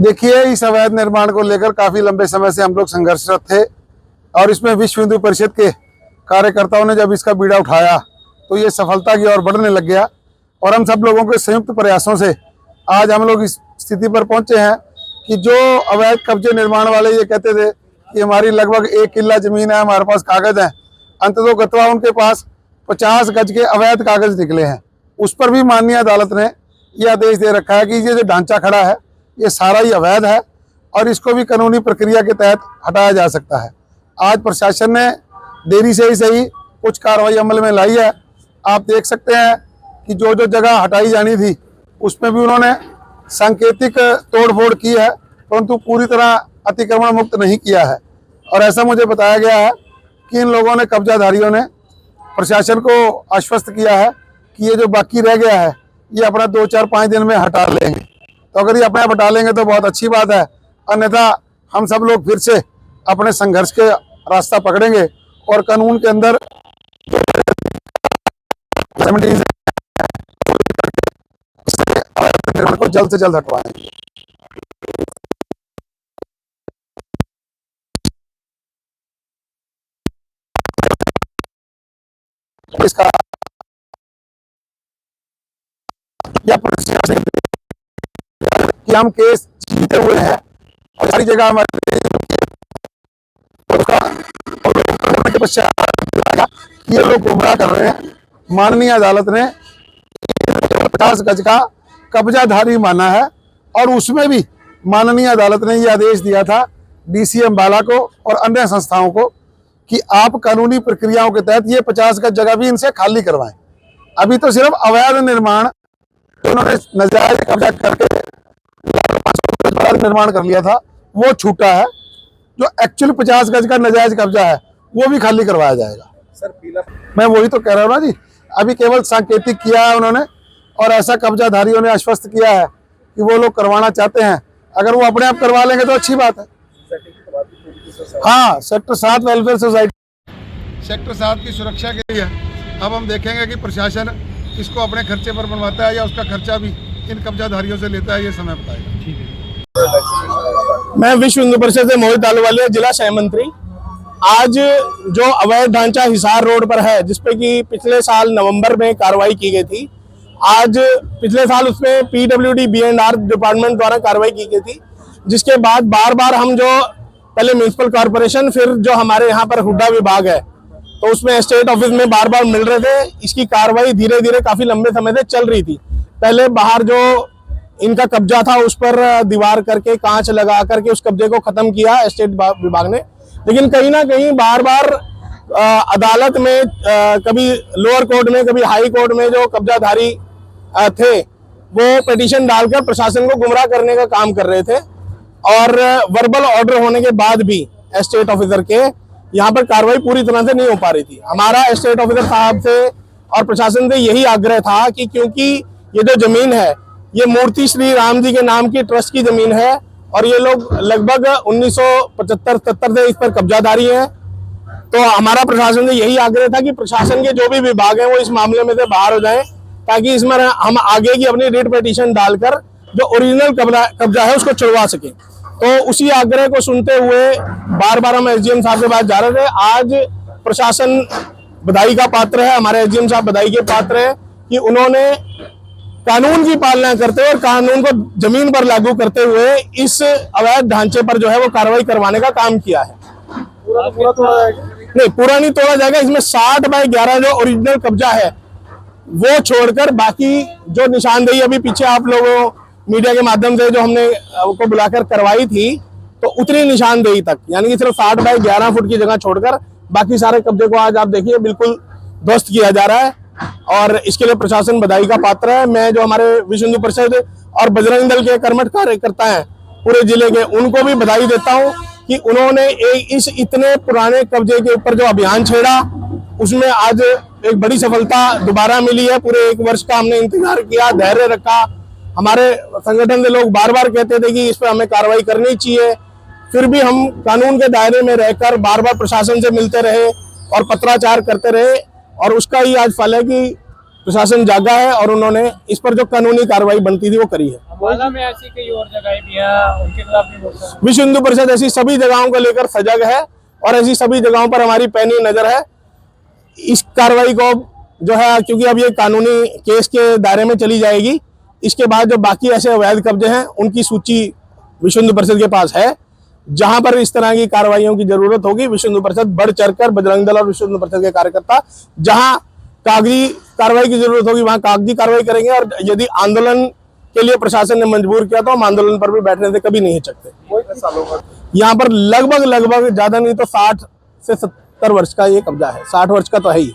देखिए, इस अवैध निर्माण को लेकर काफी लंबे समय से हम लोग संघर्षरत थे और इसमें विश्व हिंदू परिषद के कार्यकर्ताओं ने जब इसका बीड़ा उठाया तो ये सफलता की ओर बढ़ने लग गया और हम सब लोगों के संयुक्त प्रयासों से आज हम लोग इस स्थिति पर पहुंचे हैं कि जो अवैध कब्जे निर्माण वाले ये कहते थे कि हमारी लगभग 1 किला जमीन है, हमारे पास कागज है, अंततोगत्वा उनके पास 50 गज के अवैध कागज निकले हैं। उस पर भी माननीय अदालत ने यह आदेश दे रखा है कि ये जो ढांचा खड़ा है ये सारा ही अवैध है और इसको भी कानूनी प्रक्रिया के तहत हटाया जा सकता है। आज प्रशासन ने देरी से ही सही कुछ कार्रवाई अमल में लाई है। आप देख सकते हैं कि जो जो जगह हटाई जानी थी उसमें भी उन्होंने सांकेतिक तोड़फोड़ की है, परंतु पूरी तरह अतिक्रमण मुक्त नहीं किया है। और ऐसा मुझे बताया गया है कि इन लोगों ने, कब्जाधारियों ने प्रशासन को आश्वस्त किया है कि ये जो बाकी रह गया है ये अपना 2-4-5 दिन में हटा लेंगे। तो अगर ये अपने आप हटा लेंगे तो बहुत अच्छी बात है, अन्यथा हम सब लोग फिर से अपने संघर्ष के रास्ता पकड़ेंगे और कानून के अंदर को जल्द से जल्द हटवाएंगे। इसका कि हम केस जीते हुए हैं और सारी जगह हमारे के पश्चात ये लोग गुमराह कर रहे हैं। माननीय अदालत ने 50 गज का कब्जाधारी माना है और उसमें भी माननीय अदालत ने यह आदेश दिया था डीसी अम्बाला को और अन्य संस्थाओं को कि आप कानूनी प्रक्रियाओं के तहत ये 50 गज जगह भी इनसे खाली करवाएं। अभी तो सिर्फ अवैध निर्माण उन्होंने नाजायज कब्जा करके निर्माण कर लिया था वो छूटा है, जो एक्चुअली 50 गज का नाजायज कब्जा है वो भी खाली करवाया जाएगा। सर पीला मैं वही तो कह रहा हूँ ना जी, अभी केवल सांकेतिक किया है उन्होंने और ऐसा कब्जाधारियों ने आश्वस्त किया है कि वो लोग करवाना चाहते हैं। अगर वो अपने आप करवा लेंगे तो अच्छी बात है। हाँ, सेक्टर 7 वेलफेयर सोसाइटी सेक्टर 7 की सुरक्षा के लिए अब हम देखेंगे कि प्रशासन इसको अपने खर्चे पर बनवाता है या उसका खर्चा भी इन कब्जाधारियों से लेता है, ये समय बताएगा। ठीक है। मैं विश्व हिंदू परिषद से मोहित आलूवालिया, जिला सह मंत्री। आज जो अवैध ढांचा हिसार रोड पर है जिसपे कि पिछले साल नवंबर में कार्रवाई की गई थी, आज पिछले साल उसमें पीडब्ल्यूडी B&R डिपार्टमेंट द्वारा कार्रवाई की गई थी, जिसके बाद बार बार हम जो पहले म्युनिसिपल कॉर्पोरेशन फिर जो हमारे यहाँ पर हुड्डा विभाग है तो उसमें स्टेट ऑफिस में बार बार मिल रहे थे। इसकी कार्रवाई धीरे धीरे काफी लंबे समय से चल रही थी। पहले बाहर जो इनका कब्जा था उस पर दीवार करके कांच लगा करके उस कब्जे को खत्म किया स्टेट विभाग ने, लेकिन कहीं ना कहीं बार बार अदालत में कभी लोअर कोर्ट में कभी हाई कोर्ट में जो कब्जाधारी थे वो पिटीशन डालकर प्रशासन को गुमराह करने का काम कर रहे थे और वर्बल ऑर्डर होने के बाद भी स्टेट ऑफिसर के यहाँ पर कार्रवाई पूरी तरह से नहीं हो पा रही थी। हमारा स्टेट ऑफिसर साहब से और प्रशासन से यही आग्रह था कि क्योंकि ये जो जमीन है ये मूर्ति श्री राम जी के नाम की ट्रस्ट की जमीन है और ये लोग लगभग 1975-77 से इस पर कब्जाधारी हैं, तो हमारा प्रशासन से यही आग्रह था कि प्रशासन के जो भी विभाग हैं वो इस मामले में से बाहर हो जाएं ताकि इसमें हम आगे की अपनी रिट पिटीशन डालकर जो ओरिजिनल कब्जा है उसको छुड़वा सके। तो उसी आग्रह को सुनते हुए बार बार हम एसडीएम साहब के पास जा रहे थे। आज प्रशासन बधाई का पात्र है, हमारे एसडीएम साहब बधाई के पात्र है कि उन्होंने कानून की पालना करते हुए और कानून को जमीन पर लागू करते हुए इस अवैध ढांचे पर जो है वो कार्रवाई करवाने का काम किया है। पूरा तोड़ा जाएगा? नहीं, पूरा नहीं तोड़ा जाएगा। इसमें 60 बाय 11 जो ओरिजिनल कब्जा है वो छोड़कर बाकी जो निशानदेही अभी पीछे आप लोगों मीडिया के माध्यम से जो हमने को बुलाकर करवाई थी, तो उतनी निशानदेही तक, यानी कि सिर्फ 60 बाय 11 फुट की जगह छोड़कर बाकी सारे कब्जे को आज आप देखिए बिल्कुल ध्वस्त किया जा रहा है। और इसके लिए प्रशासन बधाई का पात्र है। मैं जो हमारे विश्व हिंदू परिषद और बजरंग दल के कर्मठ कार्यकर्ता हैं पूरे जिले के, उनको भी बधाई देता हूं कि उन्होंने इस इतने पुराने कब्जे के ऊपर जो अभियान छेड़ा, उसमें आज एक बड़ी सफलता दोबारा मिली है। पूरे 1 वर्ष का हमने इंतजार किया, धैर्य रखा। हमारे संगठन के लोग बार बार कहते थे कि इस पर हमें कार्रवाई करनी चाहिए, फिर भी हम कानून के दायरे में रहकर बार बार प्रशासन से मिलते रहे और पत्राचार करते रहे, और उसका ही आज फल है कि प्रशासन जागा है और उन्होंने इस पर जो कानूनी कार्रवाई बनती थी वो करी है। अम्बाला में ऐसी कई और जगह भी हैं, उनके खिलाफ भी बोलते हैं। विश्व हिंदू परिषद ऐसी सभी जगहों को लेकर सजग है और ऐसी सभी जगहों पर हमारी पैनी नजर है। इस कार्रवाई को जो है, क्योंकि अब ये कानूनी केस के दायरे में चली जाएगी, इसके बाद जो बाकी ऐसे अवैध कब्जे हैं उनकी सूची विश्व हिंदू परिषद के पास है। जहां पर इस तरह की कार्रवाइयों की जरूरत होगी, विश्व हिंदू परिषद बढ़ चढ़कर बजरंग दल और विश्व हिंदू परिषद के कार्यकर्ता जहां कागजी कार्रवाई की जरूरत होगी वहां कागजी कार्रवाई करेंगे। और यदि आंदोलन के लिए प्रशासन ने मजबूर किया तो हम आंदोलन पर भी बैठने से कभी नहीं हिचकते। यहाँ पर लगभग ज्यादा नहीं तो 60 से 70 वर्ष का ये कब्जा है। 60 वर्ष का तो है ही।